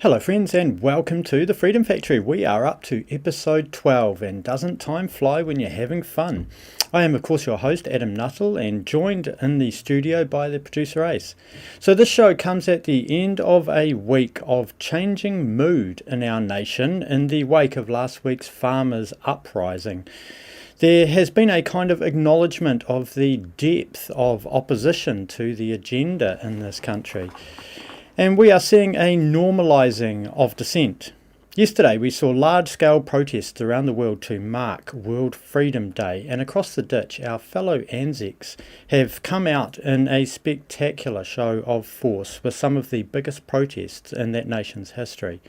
Hello friends and welcome to the Freedom Factory. We are up to episode 12 and doesn't time fly when you're having fun. I am of course your host Adam Nuttall and joined in the studio by the producer Ace. So this show comes at the end of a week of changing mood in our nation in the wake of last week's farmers' uprising. There has been a kind of acknowledgement of the depth of opposition to the agenda in this country. And we are seeing a normalising of dissent. Yesterday we saw large-scale protests around the world to mark World Freedom Day, and across the ditch our fellow Anzacs have come out in a spectacular show of force with some of the biggest protests in that nation's history.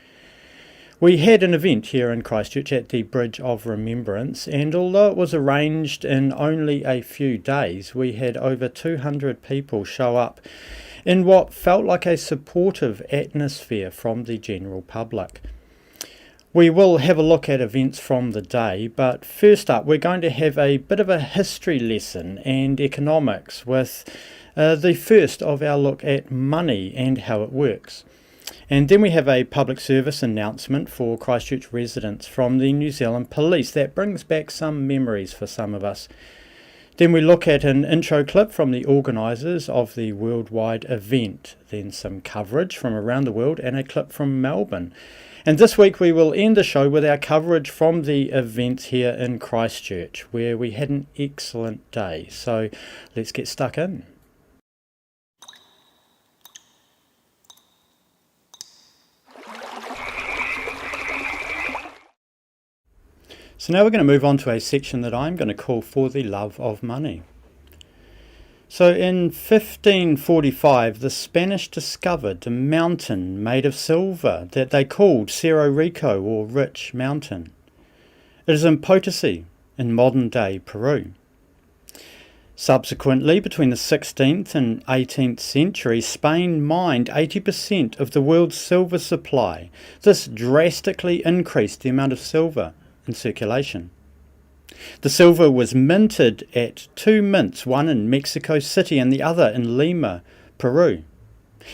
We had an event here in Christchurch at the Bridge of Remembrance, and although it was arranged in only a few days, we had over 200 people show up in what felt like a supportive atmosphere from the general public. We will have a look at events from the day, but first up we're going to have a bit of a history lesson and economics with the first of our look at money and how it works. And then we have a public service announcement for Christchurch residents from the New Zealand Police that brings back some memories for some of us. Then we look at an intro clip from the organisers of the worldwide event, then some coverage from around the world and a clip from Melbourne. And this week we will end the show with our coverage from the events here in Christchurch, where we had an excellent day. So let's get stuck in. So now we're going to move on to a section that I'm going to call For the Love of Money. So in 1545, the Spanish discovered a mountain made of silver that they called Cerro Rico, or Rich Mountain. It is in Potosi, in modern-day Peru. Subsequently, between the 16th and 18th century, Spain mined 80% of the world's silver supply. This drastically increased the amount of silver in circulation. The silver was minted at two mints, one in Mexico City and the other in Lima, Peru.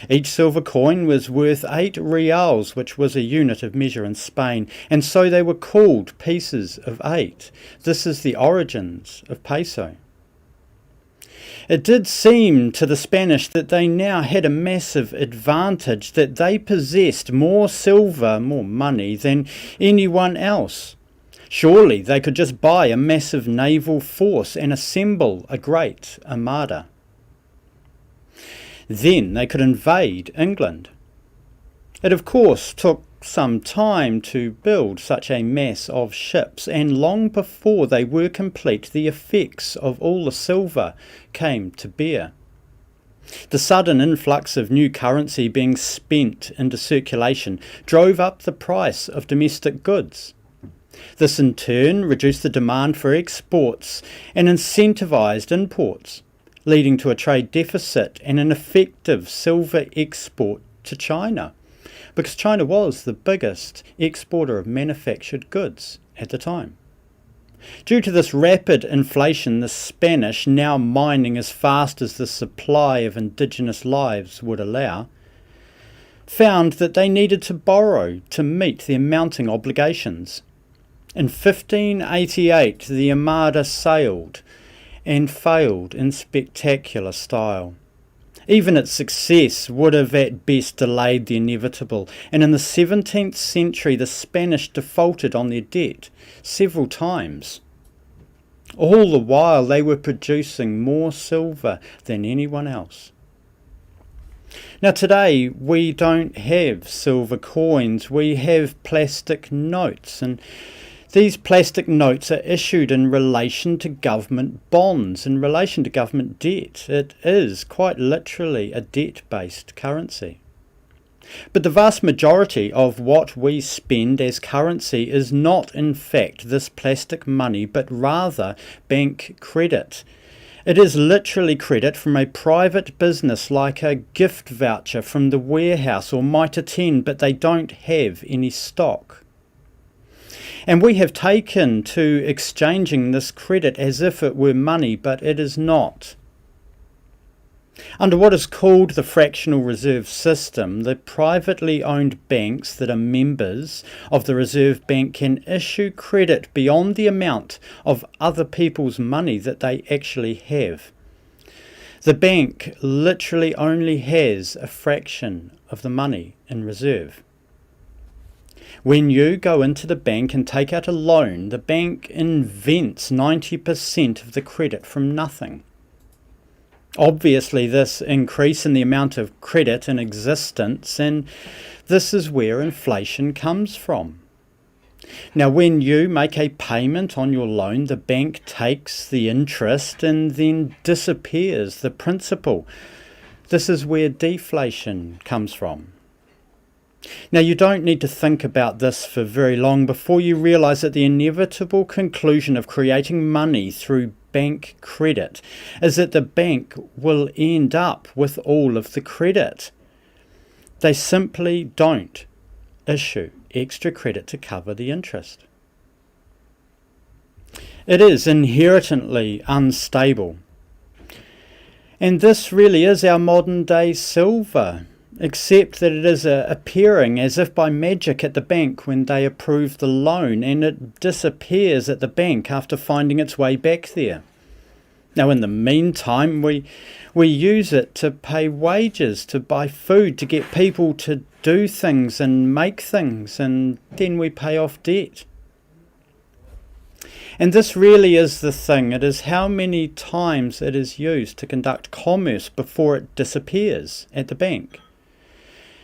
Each silver coin was worth 8 reals, which was a unit of measure in Spain, and so they were called pieces of 8. This is the origins of peso. It did seem to the Spanish that they now had a massive advantage, that they possessed more silver, more money, than anyone else. Surely they could just buy a massive naval force and assemble a great armada. Then they could invade England. It of course took some time to build such a mass of ships, and long before they were complete the effects of all the silver came to bear. The sudden influx of new currency being spent into circulation drove up the price of domestic goods. This in turn reduced the demand for exports and incentivised imports, leading to a trade deficit and an effective silver export to China, because China was the biggest exporter of manufactured goods at the time. Due to this rapid inflation, the Spanish, now mining as fast as the supply of indigenous lives would allow, found that they needed to borrow to meet their mounting obligations. In 1588, the Armada sailed and failed in spectacular style. Even its success would have at best delayed the inevitable, and in the 17th century the Spanish defaulted on their debt several times. All the while they were producing more silver than anyone else. Now today we don't have silver coins, we have plastic notes, and these plastic notes are issued in relation to government bonds, in relation to government debt. It is quite literally a debt-based currency. But the vast majority of what we spend as currency is not in fact this plastic money, but rather bank credit. It is literally credit from a private business, like a gift voucher from the warehouse or might attend, but they don't have any stock. And we have taken to exchanging this credit as if it were money, but it is not. Under what is called the fractional reserve system, the privately owned banks that are members of the Reserve Bank can issue credit beyond the amount of other people's money that they actually have. The bank literally only has a fraction of the money in reserve. When you go into the bank and take out a loan, the bank invents 90% of the credit from nothing. Obviously, this increase in the amount of credit in existence, and this is where inflation comes from. Now, when you make a payment on your loan, the bank takes the interest and then disappears the principal. This is where deflation comes from. Now, you don't need to think about this for very long before you realise that the inevitable conclusion of creating money through bank credit is that the bank will end up with all of the credit. They simply don't issue extra credit to cover the interest. It is inherently unstable. And this really is our modern day silver, except that it is appearing as if by magic at the bank when they approve the loan, and it disappears at the bank after finding its way back there. Now, in the meantime, we use it to pay wages, to buy food, to get people to do things and make things, and then we pay off debt. And this really is the thing. It is how many times it is used to conduct commerce before it disappears at the bank.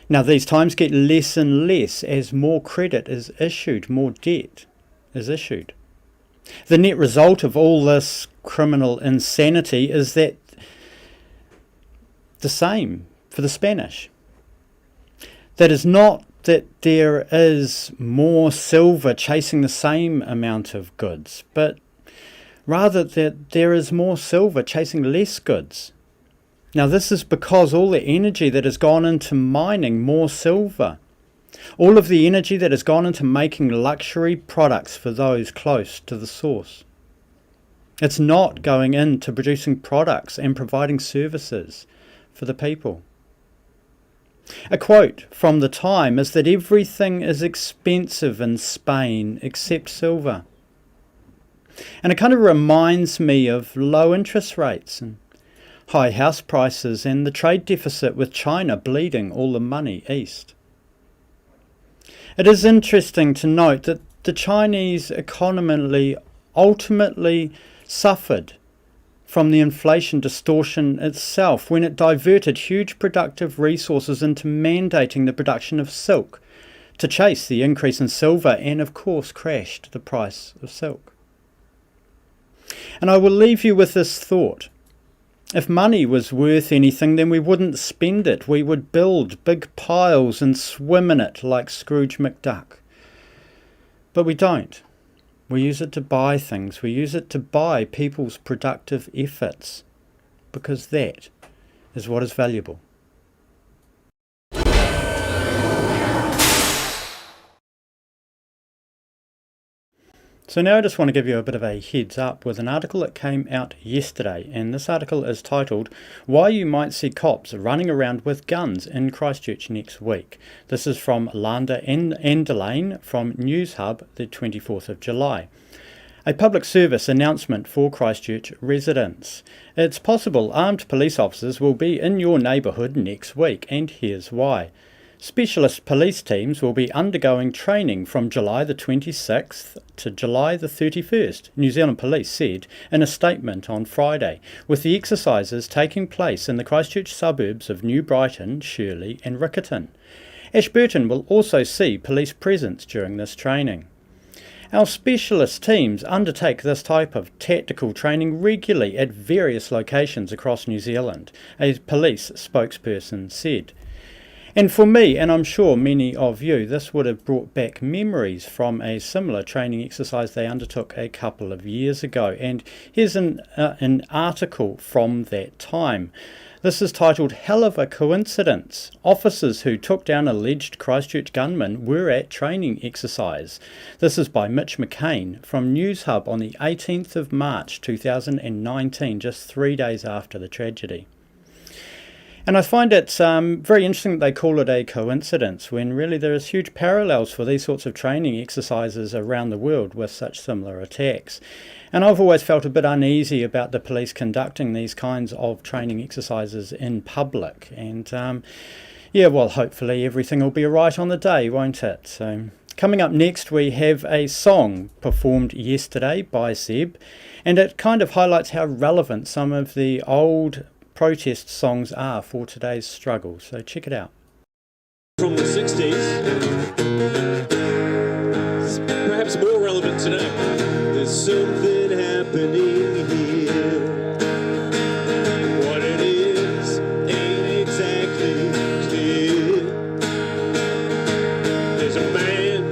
Now, these times get less and less as more credit is issued, more debt is issued. The net result of all this criminal insanity is that the same for the Spanish. That is not that there is more silver chasing the same amount of goods, but rather that there is more silver chasing less goods. Now, this is because all the energy that has gone into mining more silver, all of the energy that has gone into making luxury products for those close to the source. It's not going into producing products and providing services for the people. A quote from the time is that everything is expensive in Spain except silver. And it kind of reminds me of low interest rates and high house prices and the trade deficit with China bleeding all the money east. It is interesting to note that the Chinese economy ultimately suffered from the inflation distortion itself when it diverted huge productive resources into mandating the production of silk to chase the increase in silver and, of course, crashed the price of silk. And I will leave you with this thought. If money was worth anything, then we wouldn't spend it. We would build big piles and swim in it like Scrooge McDuck. But we don't. We use it to buy things. We use it to buy people's productive efforts, because that is what is valuable. So now I just want to give you a bit of a heads up with an article that came out yesterday, and this article is titled Why You Might See Cops Running Around with Guns in Christchurch Next Week. This is from Landa and Delane from News Hub, the 24th of July. A public service announcement for Christchurch residents. It's possible armed police officers will be in your neighbourhood next week, and here's why. Specialist police teams will be undergoing training from July the 26th to July the 31st, New Zealand Police said in a statement on Friday, with the exercises taking place in the Christchurch suburbs of New Brighton, Shirley and Riccarton. Ashburton will also see police presence during this training. Our specialist teams undertake this type of tactical training regularly at various locations across New Zealand, a police spokesperson said. And for me, and I'm sure many of you, this would have brought back memories from a similar training exercise they undertook a couple of years ago. And here's an article from that time. This is titled Hell of a Coincidence. Officers who took down alleged Christchurch gunmen were at training exercise. This is by Mitch McCain from News Hub on the 18th of March 2019, just 3 days after the tragedy. And I find it very interesting that they call it a coincidence when really there is huge parallels for these sorts of training exercises around the world with such similar attacks. And I've always felt a bit uneasy about the police conducting these kinds of training exercises in public. And yeah, well, hopefully everything will be right on the day, won't it? So coming up next, we have a song performed yesterday by Zeb, and it kind of highlights how relevant some of the old protest songs are for today's struggle. So check it out. From the 60s, it's perhaps more relevant today. There's something happening here. What it is ain't exactly clear. There's a man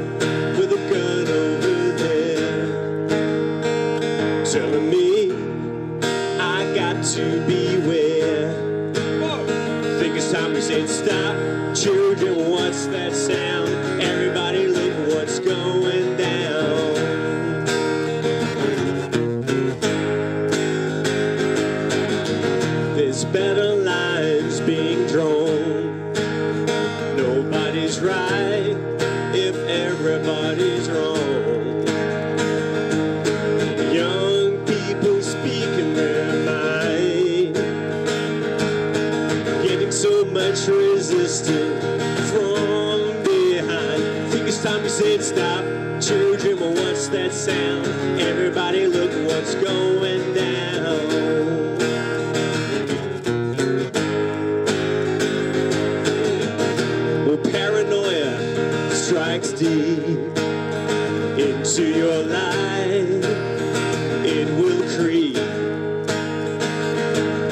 with a gun over there telling me I got to beware. Think it's time we said stop. Children, what's that sound? Everybody look what's going down. There's better lines being drawn. Nobody's right if everybody's wrong. Young people speaking their mind, getting so much resistance from behind. Think it's time we said stop. Children, well, what's that sound? Everybody look what's going down. Well, paranoia strikes deep into your life. It will creep.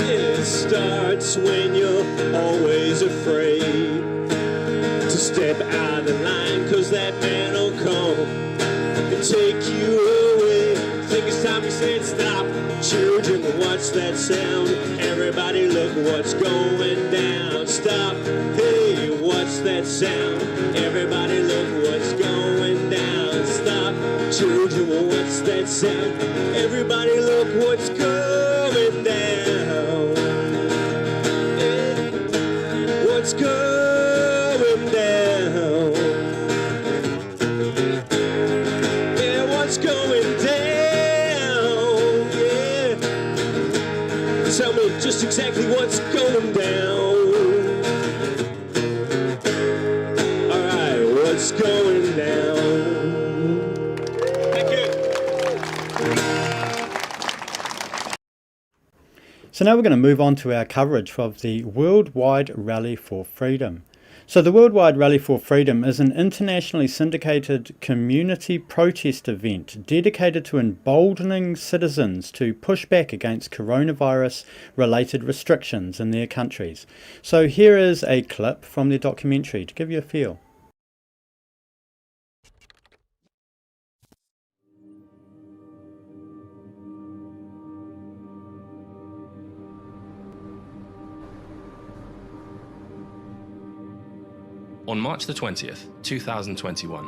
It starts when you're always afraid to step out of the line, 'cause that man will come and take you away. Think it's time we said stop. Children, what's that sound? Everybody look what's going down. Stop. Hey, what's that sound? Everybody look what's going down. Stop. Children, what's that sound? Everybody look what's going down. What's going down? Yeah, what's going down? Yeah. Tell me just exactly what's going down. Alright, what's going down? Thank you. So now we're going to move on to our coverage of the Worldwide Rally for Freedom. So the Worldwide Rally for Freedom is an internationally syndicated community protest event dedicated to emboldening citizens to push back against coronavirus-related restrictions in their countries. So here is a clip from their documentary to give you a feel. On March the 20th, 2021,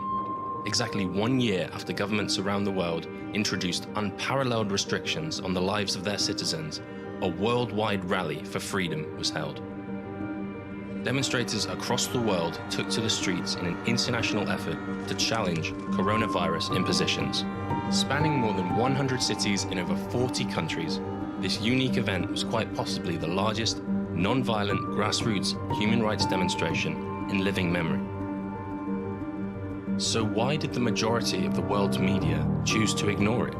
exactly 1 year after governments around the world introduced unparalleled restrictions on the lives of their citizens, a worldwide rally for freedom was held. Demonstrators across the world took to the streets in an international effort to challenge coronavirus impositions. Spanning more than 100 cities in over 40 countries, this unique event was quite possibly the largest non-violent grassroots human rights demonstration in living memory. So why did the majority of the world's media choose to ignore it?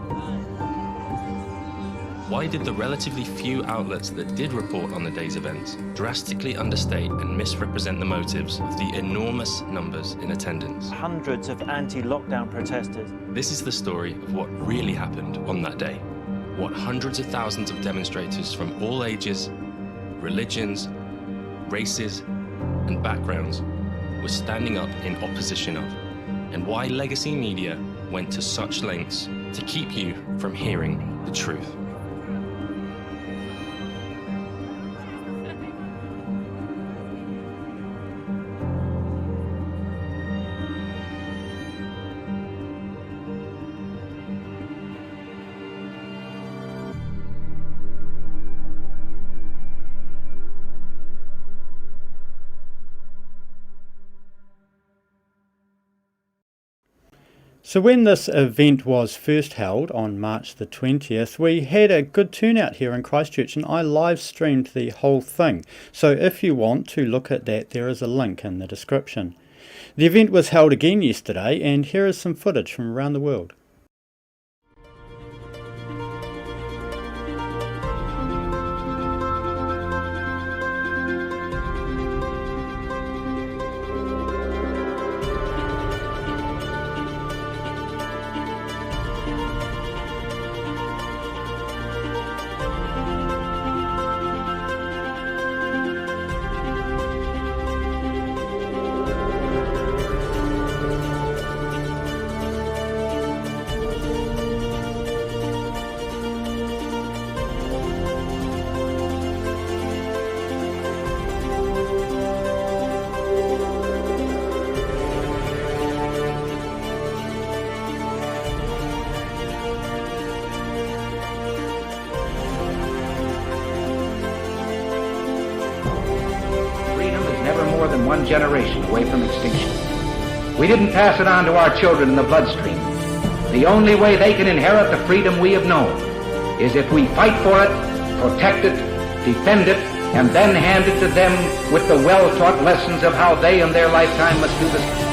Why did the relatively few outlets that did report on the day's events drastically understate and misrepresent the motives of the enormous numbers in attendance? Hundreds of anti-lockdown protesters. This is the story of what really happened on that day. What hundreds of thousands of demonstrators from all ages, religions, races, and backgrounds were standing up in opposition of, and why legacy media went to such lengths to keep you from hearing the truth. So when this event was first held on March the 20th, we had a good turnout here in Christchurch, and I live streamed the whole thing. So if you want to look at that, there is a link in the description. The event was held again yesterday, and here is some footage from around the world. More than one generation away from extinction. We didn't pass it on to our children in the bloodstream. The only way they can inherit the freedom we have known is if we fight for it, protect it, defend it, and then hand it to them with the well-taught lessons of how they in their lifetime must do the same.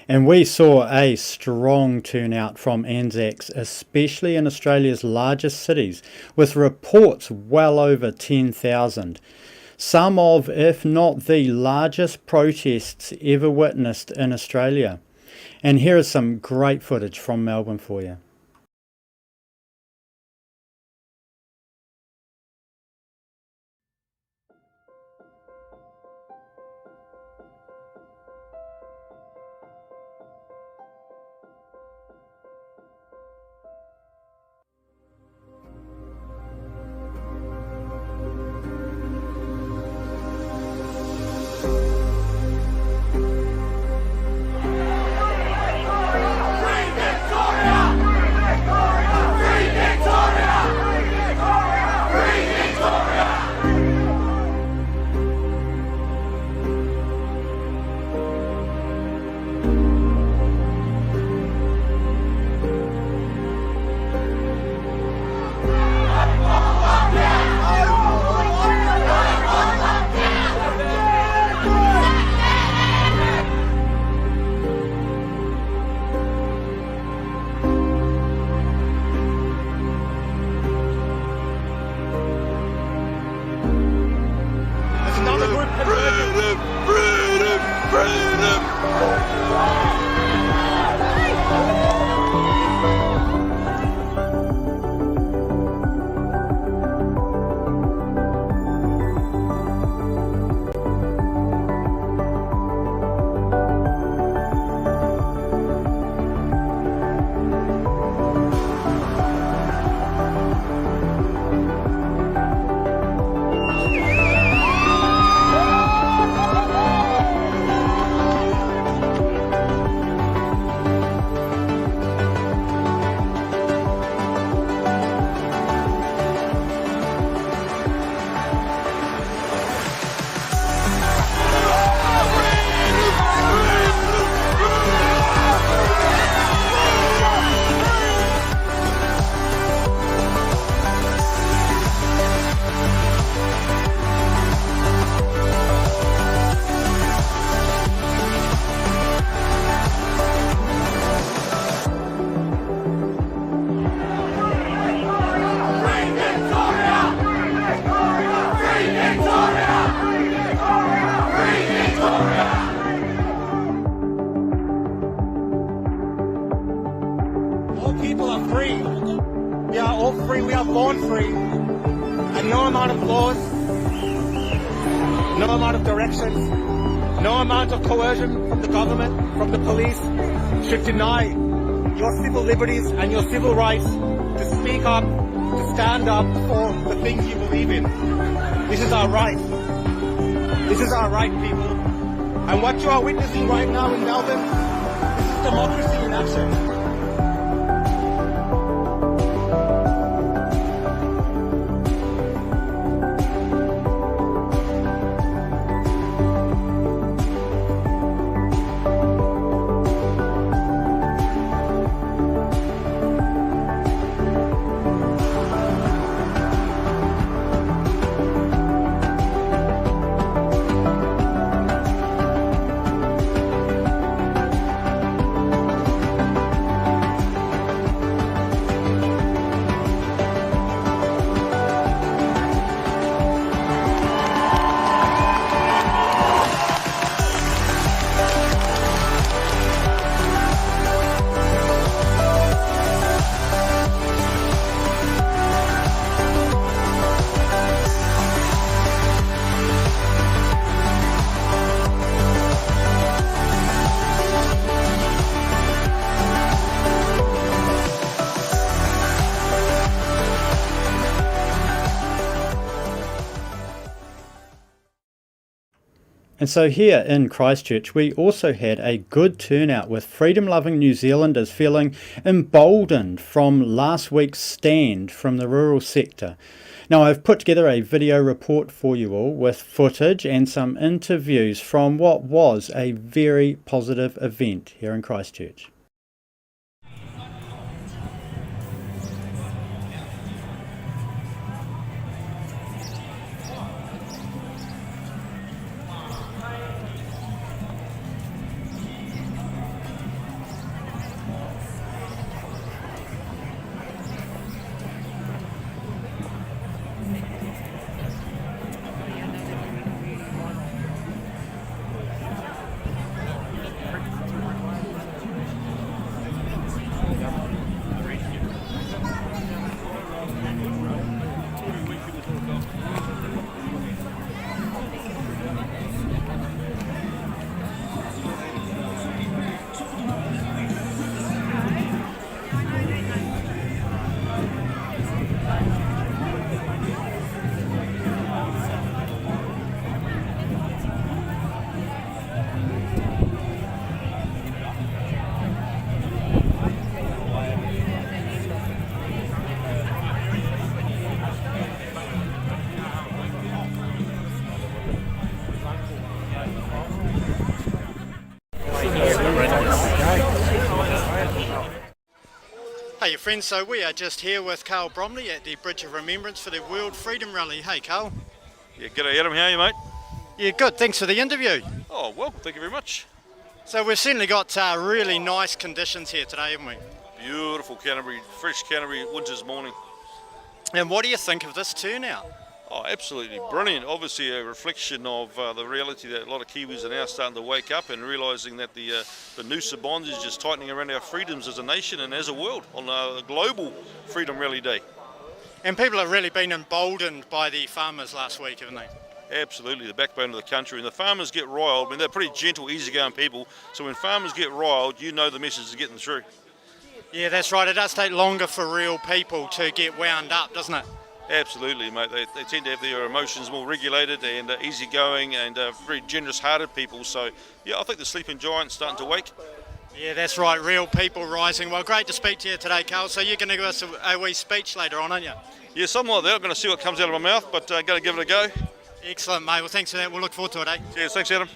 And we saw a strong turnout from Anzacs, especially in Australia's largest cities, with reports well over 10,000. Some of, if not the largest protests ever witnessed in Australia. And here is some great footage from Melbourne for you. People are free. We are all free. We are born free. And no amount of laws, no amount of directions, no amount of coercion from the government, from the police, should deny your civil liberties and your civil rights to speak up, to stand up for the things you believe in. This is our right. This is our right, people. And what you are witnessing right now in Melbourne is democracy in action. And so here in Christchurch, we also had a good turnout with freedom-loving New Zealanders feeling emboldened from last week's stand from the rural sector. Now, I've put together a video report for you all with footage and some interviews from what was a very positive event here in Christchurch. Hey your friends, so we are just here with Carl Bromley at the Bridge of Remembrance for the World Freedom Rally. Hey Carl. Yeah, g'day Adam, how are you mate? Yeah, good, thanks for the interview. Oh, welcome, thank you very much. So we've certainly got really nice conditions here today, haven't we? Beautiful Canterbury, fresh Canterbury winter's morning. And what do you think of this turnout? Oh, absolutely brilliant. Obviously a reflection of the reality that a lot of Kiwis are now starting to wake up and realising that the noose of bonds is just tightening around our freedoms as a nation and as a world on a global Freedom Rally Day. And people have really been emboldened by the farmers last week, haven't they? Absolutely, the backbone of the country. And the farmers get riled. I mean, they're pretty gentle, easygoing people. So when farmers get riled, you know the message is getting through. Yeah, that's right. It does take longer for real people to get wound up, doesn't it? Absolutely, mate. They tend to have their emotions more regulated and easygoing and very generous-hearted people. So, yeah, I think the sleeping giant's starting to wake. Yeah, that's right. Real people rising. Well, great to speak to you today, Carl. So you're going to give us a wee speech later on, aren't you? Yeah, something like that. I'm going to see what comes out of my mouth, but going to give it a go. Excellent, mate. Well, thanks for that. We'll look forward to it, eh? Cheers. Thanks, Adam.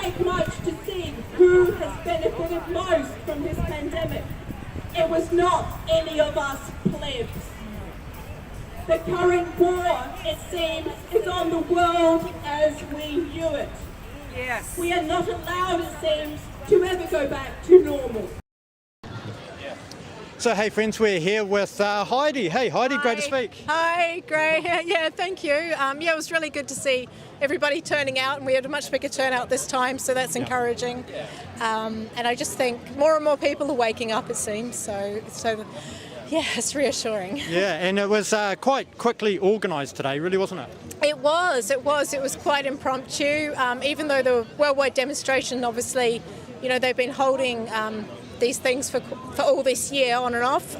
take much to see who has benefited most from this pandemic. It was not any of us plebs. The current war, it seems, is on the world as we knew it. Yes. We are not allowed, it seems, to ever go back to normal. So, hey friends, we're here with Heidi. Hey Heidi, Hi. great to speak. Hi, great. Yeah, thank you. Yeah, it was really good to see everybody turning out, and we had a much bigger turnout this time, so that's encouraging. And I just think more and more people are waking up, it seems. So yeah, it's reassuring. Yeah, and it was quite quickly organised today, really, wasn't it? It was quite impromptu. Even though the worldwide demonstration, obviously, you know, they've been holding these things for all this year on and off.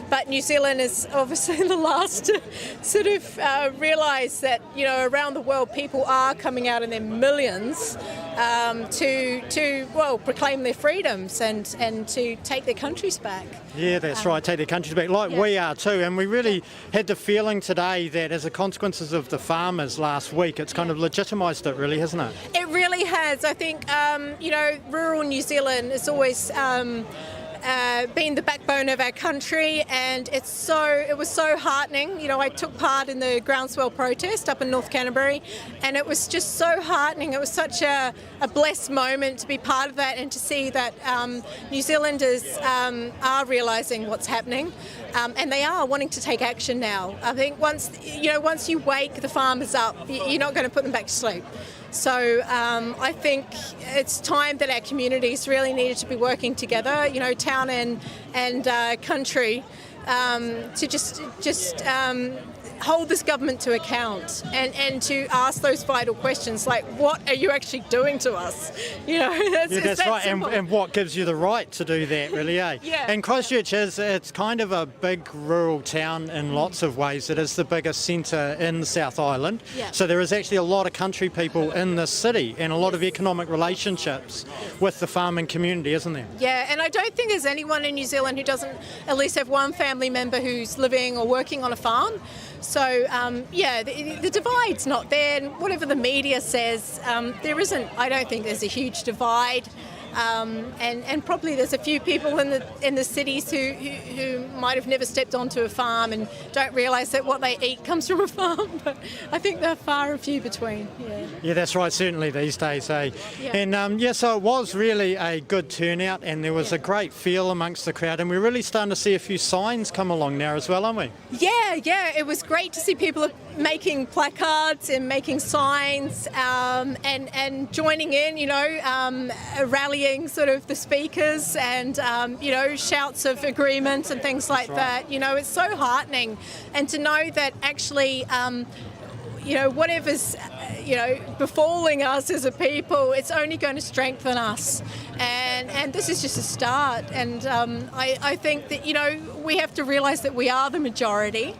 But New Zealand is obviously the last to sort of realise that, you know, around the world people are coming out in their millions to proclaim their freedoms and to take their countries back. Yeah, that's right, take their countries back, like we are too. And we really had the feeling today that as a consequences of the farmers last week, it's kind of legitimised it really, hasn't it? It really has. I think, you know, rural New Zealand is always been the backbone of our country, and it was so heartening. You know, I took part in the groundswell protest up in North Canterbury, and it was just so heartening. It was such a blessed moment to be part of that and to see that New Zealanders are realising what's happening, and they are wanting to take action now. I think once you wake the farmers up, you're not going to put them back to sleep. So I think it's time that our communities really needed to be working together, you know, town and country, to just hold this government to account and to ask those vital questions like, what are you actually doing to us? You know, that's right. And what gives you the right to do that, really, eh? Yeah. And Christchurch it's kind of a big rural town in lots of ways. It is the biggest centre in the South Island. Yeah. So there is actually a lot of country people in this city and a lot of economic relationships with the farming community, isn't there? Yeah, and I don't think there's anyone in New Zealand who doesn't at least have one family member who's living or working on a farm. So, the divide's not there, and whatever the media says, there isn't. I don't think there's a huge divide, and probably there's a few people in the cities who might have never stepped onto a farm and don't realise that what they eat comes from a farm. But I think they're far and few between. Yeah, that's right. Certainly these days, eh? Yeah. And so it was really a good turnout, and there was a great feel amongst the crowd, and we're really starting to see a few signs come along now as well, aren't we? Yeah, it was great to see people making placards and making signs and joining in, you know, rallying sort of the speakers and, you know, shouts of agreement and things like that. You know, it's so heartening. And to know that actually, you know, whatever's, you know, befalling us as a people, it's only going to strengthen us. And this is just a start. And I think that, you know, we have to realise that we are the majority.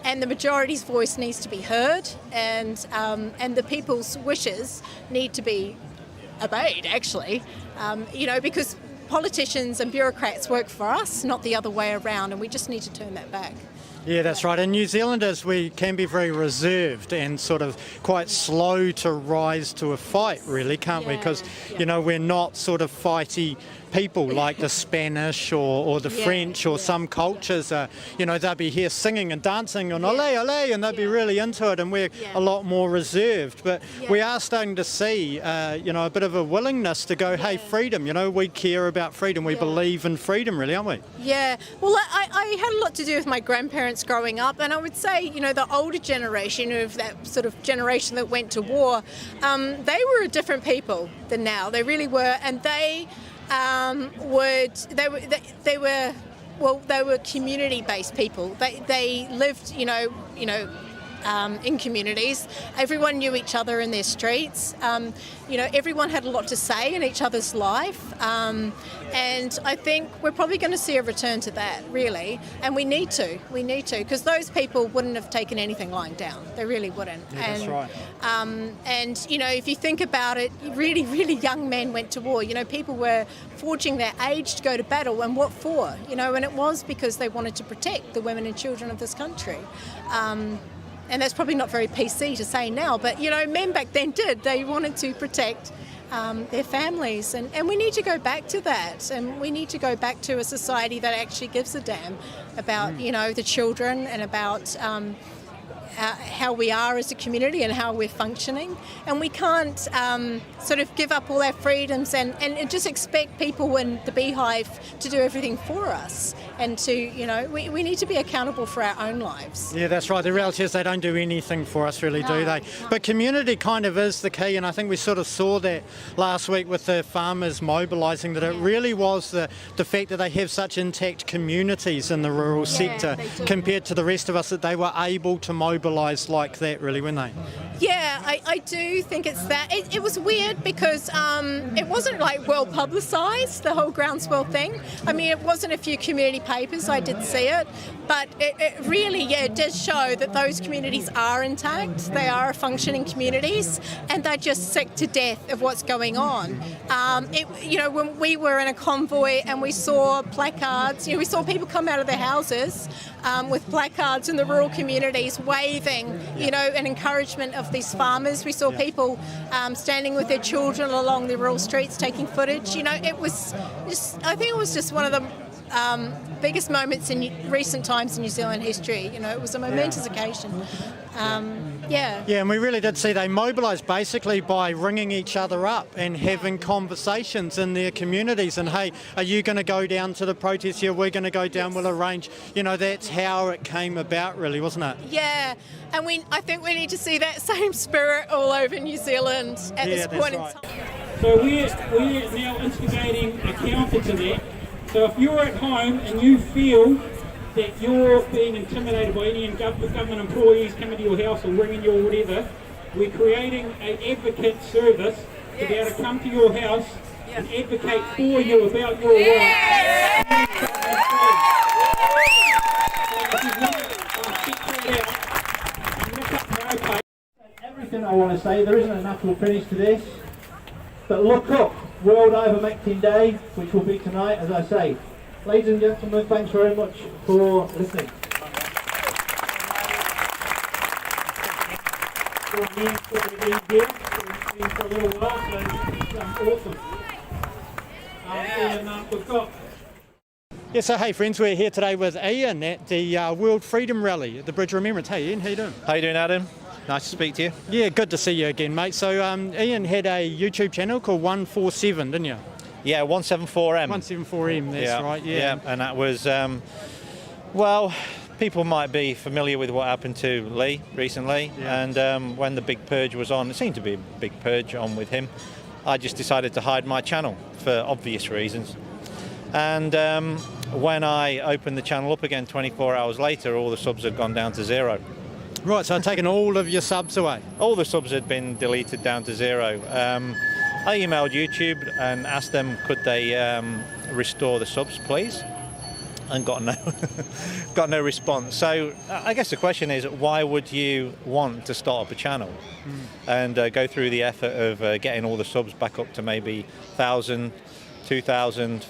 And the majority's voice needs to be heard, and the people's wishes need to be obeyed, actually, you know, because politicians and bureaucrats work for us, not the other way around, and we just need to turn that back. Yeah, that's right. And New Zealanders, we can be very reserved and sort of quite slow to rise to a fight, really, can't we? Because, you know, we're not sort of fighty people like the Spanish or the French or some cultures are, you know, they'll be here singing and dancing and ole, ole, and they'll be really into it, and we're a lot more reserved. But we are starting to see, you know, a bit of a willingness to go, hey, freedom, you know, we care about freedom, we believe in freedom, really, aren't we? Yeah, well, I had a lot to do with my grandparents growing up, and I would say, you know, the older generation of that sort of generation that went to war, they were a different people than now. They really were, and they were community-based people. They lived, you know, in communities. Everyone knew each other in their streets. You know, everyone had a lot to say in each other's life. And I think we're probably going to see a return to that, really. And we need to, because those people wouldn't have taken anything lying down. They really wouldn't. Yeah, that's right. And, you know, if you think about it, really, really young men went to war. You know, people were forging their age to go to battle, and what for? You know, and it was because they wanted to protect the women and children of this country. And that's probably not very PC to say now, but, you know, men back then did. They wanted to protect their families. And we need to go back to that, and we need to go back to a society that actually gives a damn about, the children and about how we are as a community and how we're functioning. And we can't sort of give up all our freedoms and just expect people in the beehive to do everything for us. And to, we need to be accountable for our own lives. Yeah, that's right. The reality is they don't do anything for us, really, do they? But community kind of is the key, and I think we sort of saw that last week with the farmers mobilising, that it really was the fact that they have such intact communities in the rural sector compared to the rest of us, that they were able to mobilise like that, really, weren't they? Yeah, I do think it's that. It was weird because it wasn't like well publicised, the whole groundswell thing. I mean, it wasn't a few community papers, I did see it, but it really, it does show that those communities are intact, they are functioning communities, and they're just sick to death of what's going on. When we were in a convoy and we saw placards, we saw people come out of their houses with placards in the rural communities waving, an encouragement of these farmers. We saw people standing with their children along the rural streets taking footage. It was just, I think it was just one of the biggest moments in recent times in New Zealand history. It was a momentous occasion. Yeah, and we really did see they mobilised basically by ringing each other up and having conversations in their communities, and hey, are you going to go down to the protest here? We're going to go down, we'll arrange. That's how it came about, really, wasn't it? Yeah, and I think we need to see that same spirit all over New Zealand at this point in time. So we're now instigating a counter to that. So if you're at home and you feel that you're being intimidated by any government employees coming to your house or ringing you or whatever, we're creating an advocate service to be able to come to your house and advocate for you about your rights. Everything I want to say, there isn't enough to finish to this, but look up World Ivermectin Day, which will be tonight, as I say. Ladies and gentlemen, thanks very much for listening. For a little while, so it's awesome. And we've got. Yeah, so hey friends, we're here today with Ian at the World Freedom Rally at the Bridge of Remembrance. Hey Ian, how you doing? How you doing, Adam? Nice to speak to you. Yeah, good to see you again, mate. So Ian had a YouTube channel called 147, didn't you? Yeah, 174M. 174M, that's right, yeah. And that was, people might be familiar with what happened to Lee recently, and when the big purge was on, it seemed to be a big purge on with him, I just decided to hide my channel for obvious reasons. And when I opened the channel up again 24 hours later, all the subs had gone down to 0. Right, so I've taken all of your subs away? All the subs had been deleted down to 0. I emailed YouTube and asked them could they restore the subs, please, and got no response. So I guess the question is, why would you want to start up a channel and go through the effort of getting all the subs back up to maybe 1,000, 2,000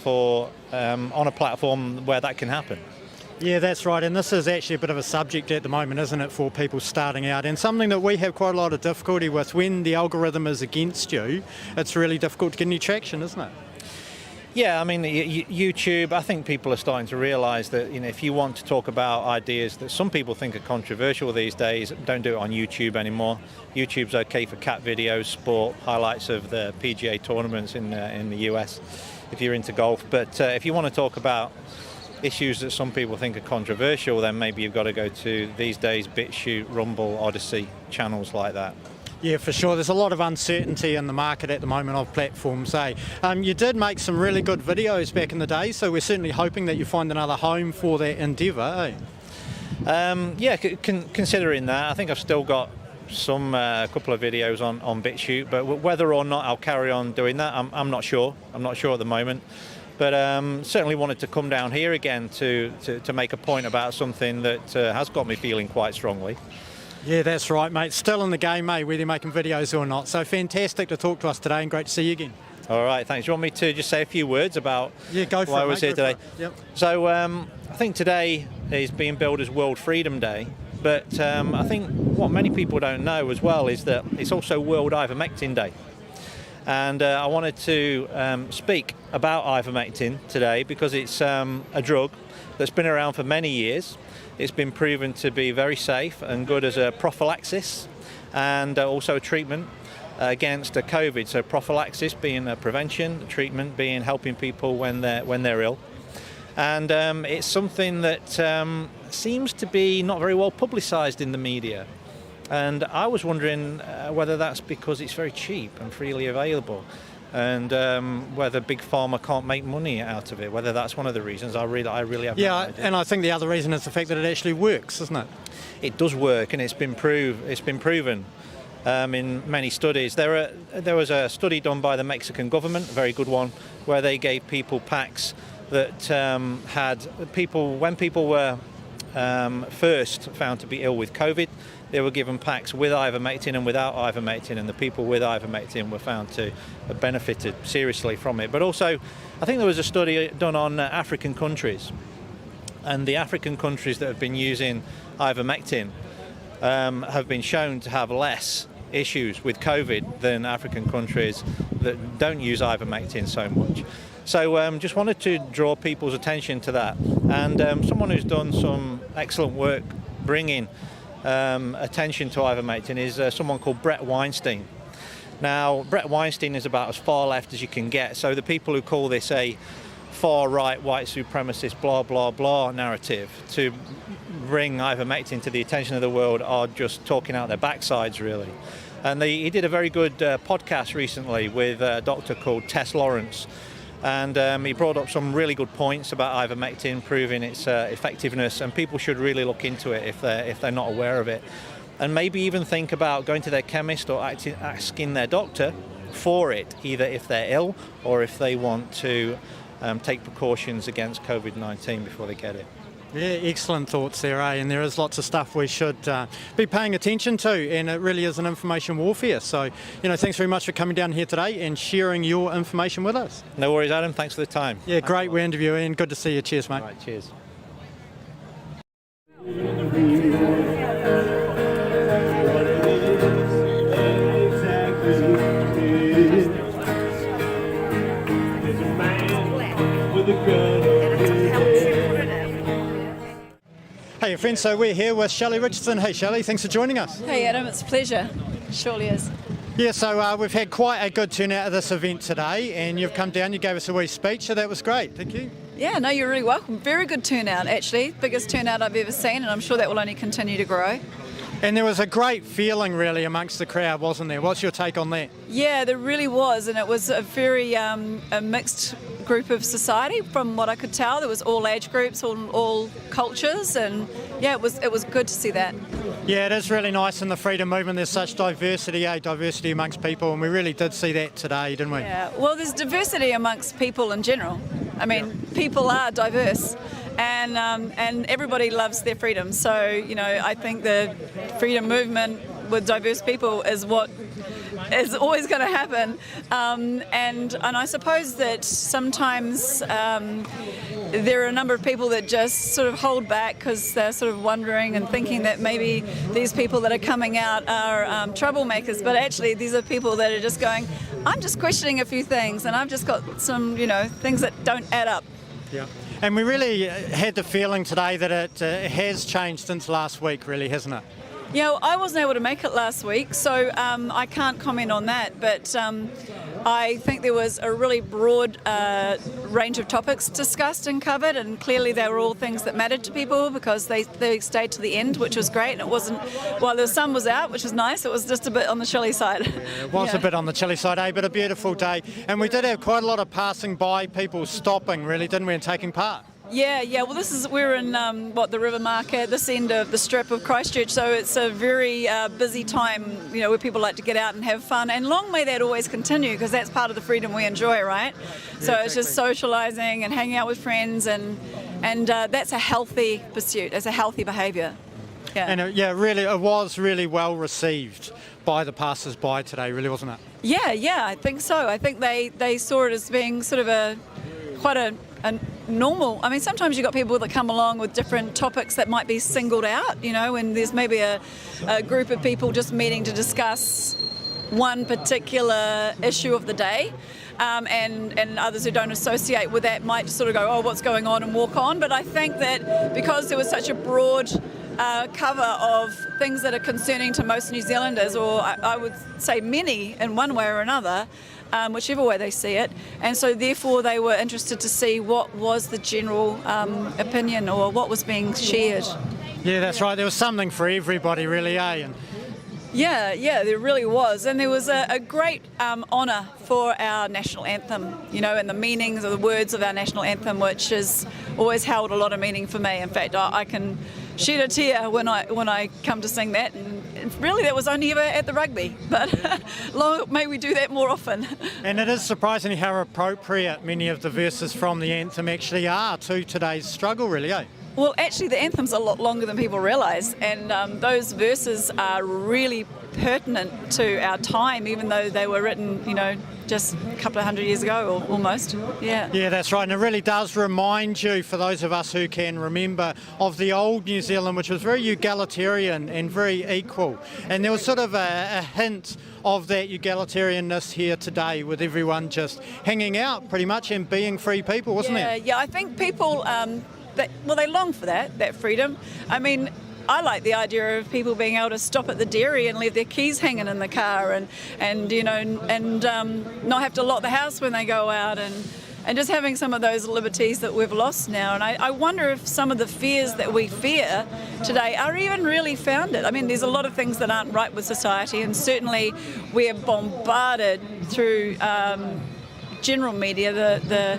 on a platform where that can happen? Yeah, that's right, and this is actually a bit of a subject at the moment, isn't it, for people starting out, and something that we have quite a lot of difficulty with. When the algorithm is against you, it's really difficult to get any traction, isn't it? Yeah, I mean, YouTube, I think people are starting to realise that, if you want to talk about ideas that some people think are controversial these days, don't do it on YouTube anymore. YouTube's okay for cat videos, sport, highlights of the PGA tournaments in the US, if you're into golf. But if you want to talk about issues that some people think are controversial, then maybe you've got to go to, these days, BitChute, Rumble, Odyssey, channels like that. Yeah, for sure. There's a lot of uncertainty in the market at the moment of platforms, eh? You did make some really good videos back in the day, so we're certainly hoping that you find another home for that endeavour, eh? Yeah, considering that, I think I've still got a couple of videos on BitChute, but whether or not I'll carry on doing that, I'm not sure. I'm not sure at the moment. But certainly wanted to come down here again to make a point about something that has got me feeling quite strongly. Yeah, that's right, mate. Still in the game, mate, whether you're making videos or not. So fantastic to talk to us today and great to see you again. All right, thanks. You want me to just say a few words about why I was here today? Yep. So I think today is being billed as World Freedom Day, but I think what many people don't know as well is that it's also World Ivermectin Day. And I wanted to speak about ivermectin today because it's a drug that's been around for many years. It's been proven to be very safe and good as a prophylaxis and also a treatment against COVID. So prophylaxis being a prevention, treatment being helping people when they're ill. And it's something that seems to be not very well publicised in the media. And I was wondering whether that's because it's very cheap and freely available, and whether Big Pharma can't make money out of it, whether that's one of the reasons. I really have no idea. And I think the other reason is the fact that it actually works, isn't it? It does work, and it's been proven in many studies. There was a study done by the Mexican government, a very good one, where they gave people packs that when people were first found to be ill with COVID, they were given packs with ivermectin and without ivermectin, and the people with ivermectin were found to have benefited seriously from it. But also, I think there was a study done on African countries, and the African countries that have been using ivermectin have been shown to have less issues with COVID than African countries that don't use ivermectin so much. So just wanted to draw people's attention to that. And someone who's done some excellent work bringing attention to ivermectin is someone called Brett Weinstein. Now, Brett Weinstein is about as far left as you can get. So the people who call this a far-right white supremacist blah, blah, blah narrative to bring ivermectin to the attention of the world are just talking out their backsides, really. And he did a very good podcast recently with a doctor called Tess Lawrence. And he brought up some really good points about ivermectin, proving its effectiveness, and people should really look into it if they're not aware of it, and maybe even think about going to their chemist or asking their doctor for it, either if they're ill or if they want to take precautions against COVID-19 before they get it. Yeah, excellent thoughts there, eh? And there is lots of stuff we should be paying attention to, and it really is an information warfare. So, thanks very much for coming down here today and sharing your information with us. No worries, Adam. Thanks for the time. Yeah, great we interview, and good to see you. Cheers, mate. All right, cheers. Hey friends, so we're here with Shelley Richardson. Hey Shelley, thanks for joining us. Hey Adam, it's a pleasure. It surely is. Yeah, so we've had quite a good turnout at this event today, and you've come down, you gave us a wee speech, so that was great. Thank you. Yeah, no, you're really welcome. Very good turnout actually, biggest turnout I've ever seen, and I'm sure that will only continue to grow. And there was a great feeling really amongst the crowd, wasn't there? What's your take on that? Yeah, there really was, and it was a very a mixed group of society from what I could tell. There was all age groups, all cultures, and yeah, it was good to see that. Yeah, it is really nice in the freedom movement. There's such diversity amongst people, and we really did see that today, didn't we? Yeah, well, there's diversity amongst people in general. I mean, people are diverse. And everybody loves their freedom. So, I think the freedom movement with diverse people is what is always going to happen. And I suppose that sometimes there are a number of people that just sort of hold back because they're sort of wondering and thinking that maybe these people that are coming out are troublemakers. But actually, these are people that are just going, I'm just questioning a few things, and I've just got some, things that don't add up. Yeah. And we really had the feeling today that it has changed since last week, really, hasn't it? Yeah, I wasn't able to make it last week, so I can't comment on that. But I think there was a really broad range of topics discussed and covered, and clearly they were all things that mattered to people because they stayed to the end, which was great. And it wasn't, while the sun was out, which was nice, it was just a bit on the chilly side. Yeah, it was a bit on the chilly side, but a beautiful day. And we did have quite a lot of passing by, people stopping, really, didn't we, and taking part? Yeah. Well, we're in the River Market, this end of the strip of Christchurch, so it's a very busy time, where people like to get out and have fun. And long may that always continue, because that's part of the freedom we enjoy, right? Yeah, so it's just socialising and hanging out with friends, and that's a healthy pursuit. It's a healthy behaviour. Yeah. And it was really well received by the passers-by today, really, wasn't it? Yeah, I think so. I think they saw it as being sort of quite a normal. I mean, sometimes you've got people that come along with different topics that might be singled out, when there's maybe a group of people just meeting to discuss one particular issue of the day. And others who don't associate with that might sort of go, oh, what's going on, and walk on. But I think that because there was such a broad cover of things that are concerning to most New Zealanders, or I would say many in one way or another, whichever way they see it, and so therefore they were interested to see what was the general opinion or what was being shared. Yeah, that's right. There was something for everybody, really, eh? Yeah, there really was. And there was a great honour for our national anthem, you know, and the meanings of the words of our national anthem, which has always held a lot of meaning for me. In fact, I can shed a tear when I come to sing that. And really, that was only ever at the rugby, but may we do that more often. And it is surprising how appropriate many of the verses from the anthem actually are to today's struggle, really, eh? Well, actually, the anthem's a lot longer than people realise, and those verses are really pertinent to our time, even though they were written, you know, just a couple of hundred years ago, or almost. Yeah, that's right, and it really does remind you, for those of us who can remember, of the old New Zealand, which was very egalitarian and very equal. And there was sort of a hint of that egalitarianness here today, with everyone just hanging out pretty much and being free people, wasn't it? Yeah, I think people... they long for that freedom. I mean, I like the idea of people being able to stop at the dairy and leave their keys hanging in the car, and you know, and not have to lock the house when they go out, and just having some of those liberties that we've lost now. And I wonder if some of the fears that we fear today are even really founded. I mean, there's a lot of things that aren't right with society, and certainly we're bombarded through general media, the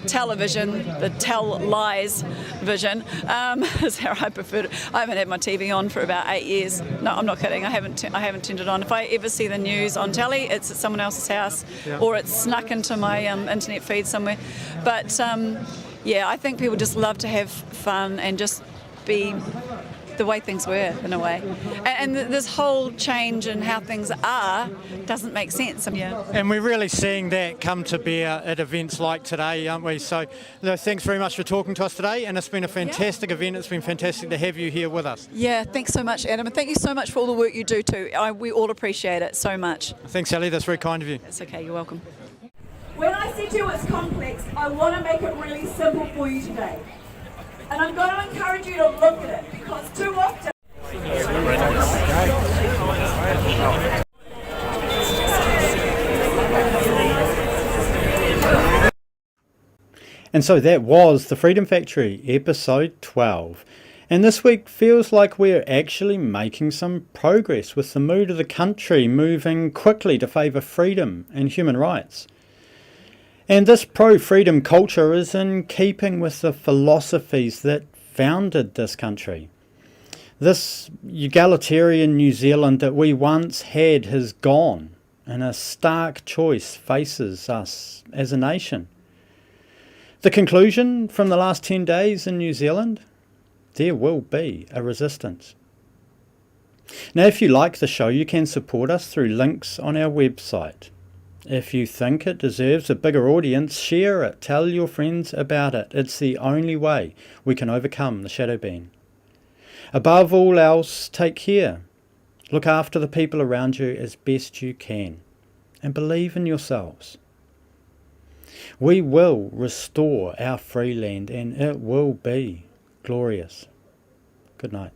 television, the tell lies vision, is how I prefer it. I haven't had my TV on for about 8 years. No, I'm not kidding. I haven't turned it on. If I ever see the news on telly, it's at someone else's house, or it's snuck into my internet feed somewhere. But I think people just love to have fun and just be the way things were, in a way. And this whole change in how things are doesn't make sense. And we're really seeing that come to bear at events like today, aren't we? So thanks very much for talking to us today, and it's been a fantastic event. It's been fantastic to have you here with us. Yeah, thanks so much, Adam, and thank you so much for all the work you do too. We all appreciate it so much. Thanks, Sally. That's very kind of you. It's okay, you're welcome. When I said to you it's complex, I want to make it really simple for you today. And I'm going to encourage you to look at it, because too often... And so that was The Freedom Factory, episode 12. And this week feels like we're actually making some progress, with the mood of the country moving quickly to favour freedom and human rights. And this pro-freedom culture is in keeping with the philosophies that founded this country. This egalitarian New Zealand that we once had has gone, and a stark choice faces us as a nation. The conclusion from the last 10 days in New Zealand? There will be a resistance. Now, if you like the show, you can support us through links on our website. If you think it deserves a bigger audience, share it, tell your friends about it. It's the only way we can overcome the shadow ban. Above all else, take care. Look after the people around you as best you can, and believe in yourselves. We will restore our free land, and it will be glorious. Good night.